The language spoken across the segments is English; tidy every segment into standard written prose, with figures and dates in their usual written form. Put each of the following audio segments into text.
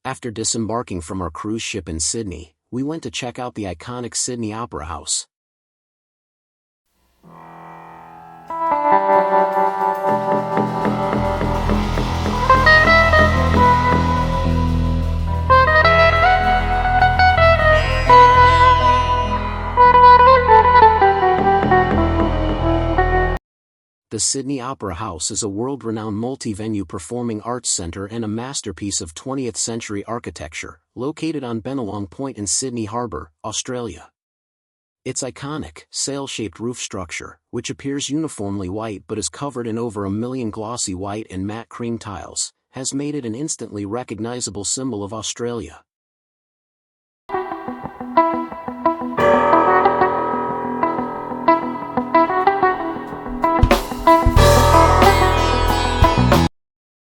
After disembarking from our cruise ship in Sydney, we went to check out the iconic Sydney Opera House. The Sydney Opera House is a world-renowned multi-venue performing arts centre and a masterpiece of 20th-century architecture, located on Bennelong Point in Sydney Harbour, Australia. Its iconic, sail-shaped roof structure, which appears uniformly white but is covered in over 1 million glossy white and matte cream tiles, has made it an instantly recognisable symbol of Australia.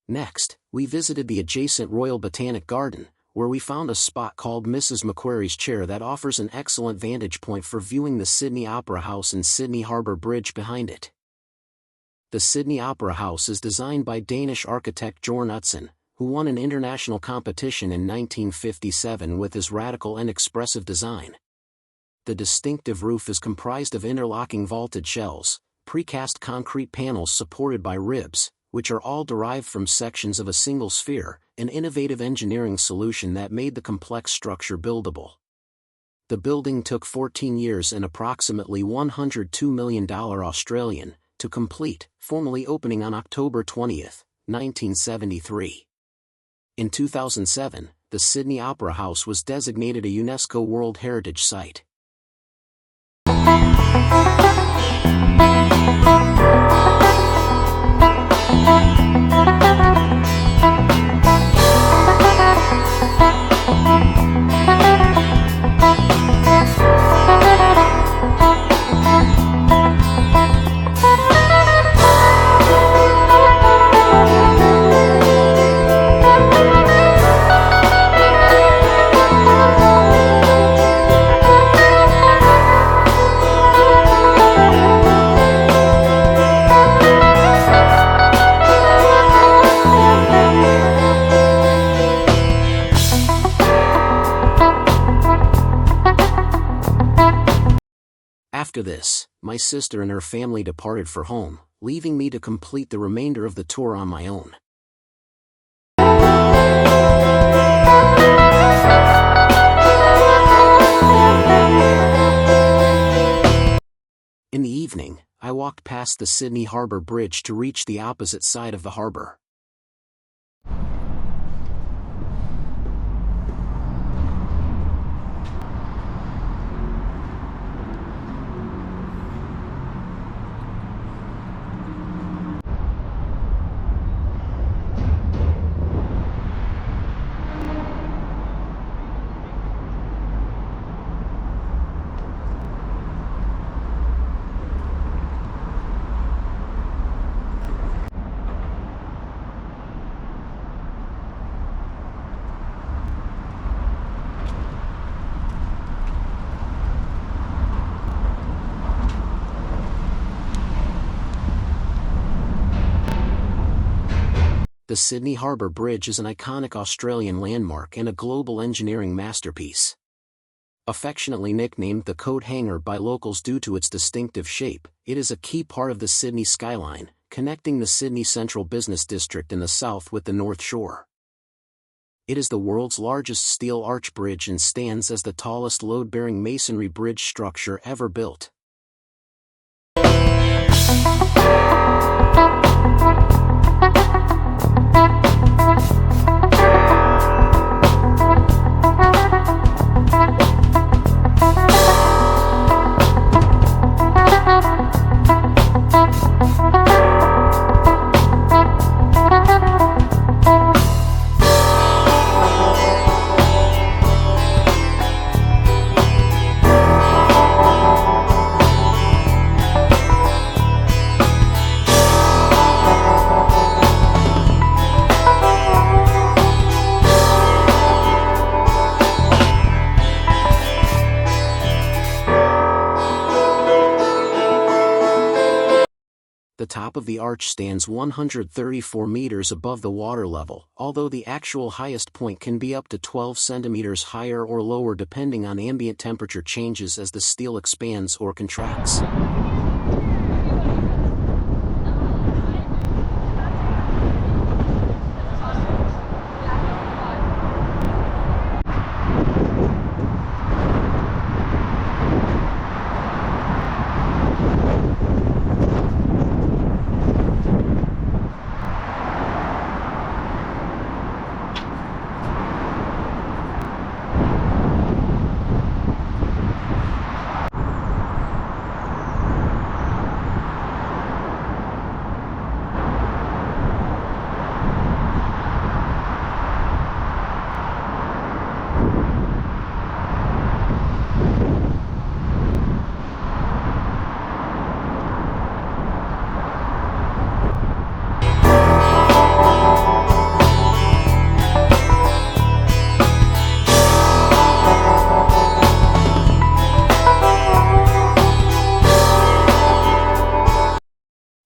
Next, we visited the adjacent Royal Botanic Garden, where we found a spot called Mrs. Macquarie's Chair that offers an excellent vantage point for viewing the Sydney Opera House and Sydney Harbour Bridge behind it. The Sydney Opera House is designed by Danish architect Jorn Utzon, who won an international competition in 1957 with his radical and expressive design. The distinctive roof is comprised of interlocking vaulted shells, precast concrete panels supported by ribs, which are all derived from sections of a single sphere, an innovative engineering solution that made the complex structure buildable. The building took 14 years and approximately $102 million Australian to complete, formally opening on October 20, 1973. In 2007, the Sydney Opera House was designated a UNESCO World Heritage Site. After this, my sister and her family departed for home, leaving me to complete the remainder of the tour on my own. In the evening, I walked past the Sydney Harbour Bridge to reach the opposite side of the harbour. The Sydney Harbour Bridge is an iconic Australian landmark and a global engineering masterpiece. Affectionately nicknamed the Coat Hanger by locals due to its distinctive shape, it is a key part of the Sydney skyline, connecting the Sydney Central Business District in the south with the North Shore. It is the world's largest steel arch bridge and stands as the tallest load-bearing masonry bridge structure ever built. The top of the arch stands 134 meters above the water level, although the actual highest point can be up to 12 centimeters higher or lower depending on ambient temperature changes as the steel expands or contracts.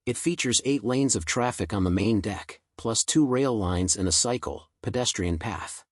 It features 8 lanes of traffic on the main deck, plus 2 rail lines and a cycle, pedestrian path.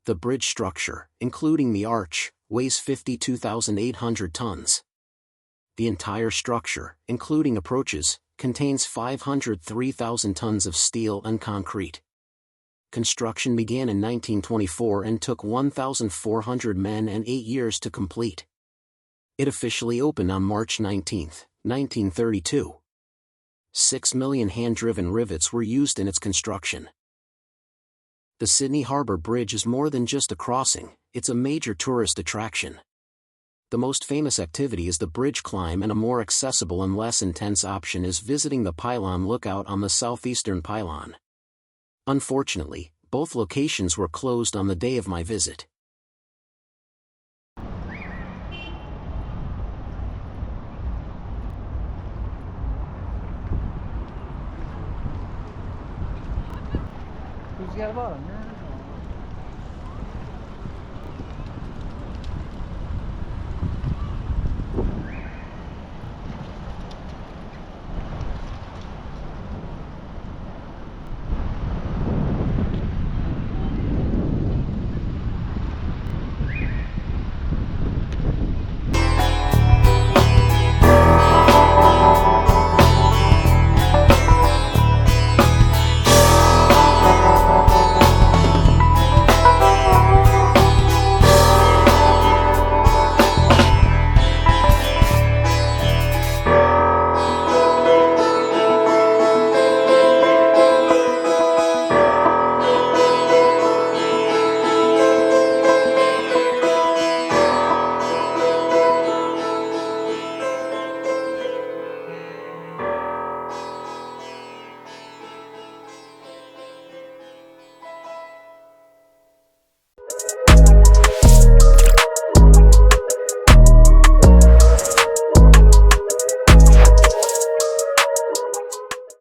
The bridge structure, including the arch, weighs 52,800 tons. The entire structure, including approaches, contains 503,000 tons of steel and concrete. Construction began in 1924 and took 1,400 men and 8 years to complete. It officially opened on March 19, 1932. 6 million hand-driven rivets were used in its construction. The Sydney Harbour Bridge is more than just a crossing, it's a major tourist attraction. The most famous activity is the bridge climb, and a more accessible and less intense option is visiting the pylon lookout on the southeastern pylon. Unfortunately, both locations were closed on the day of my visit. Rüzgar var mı?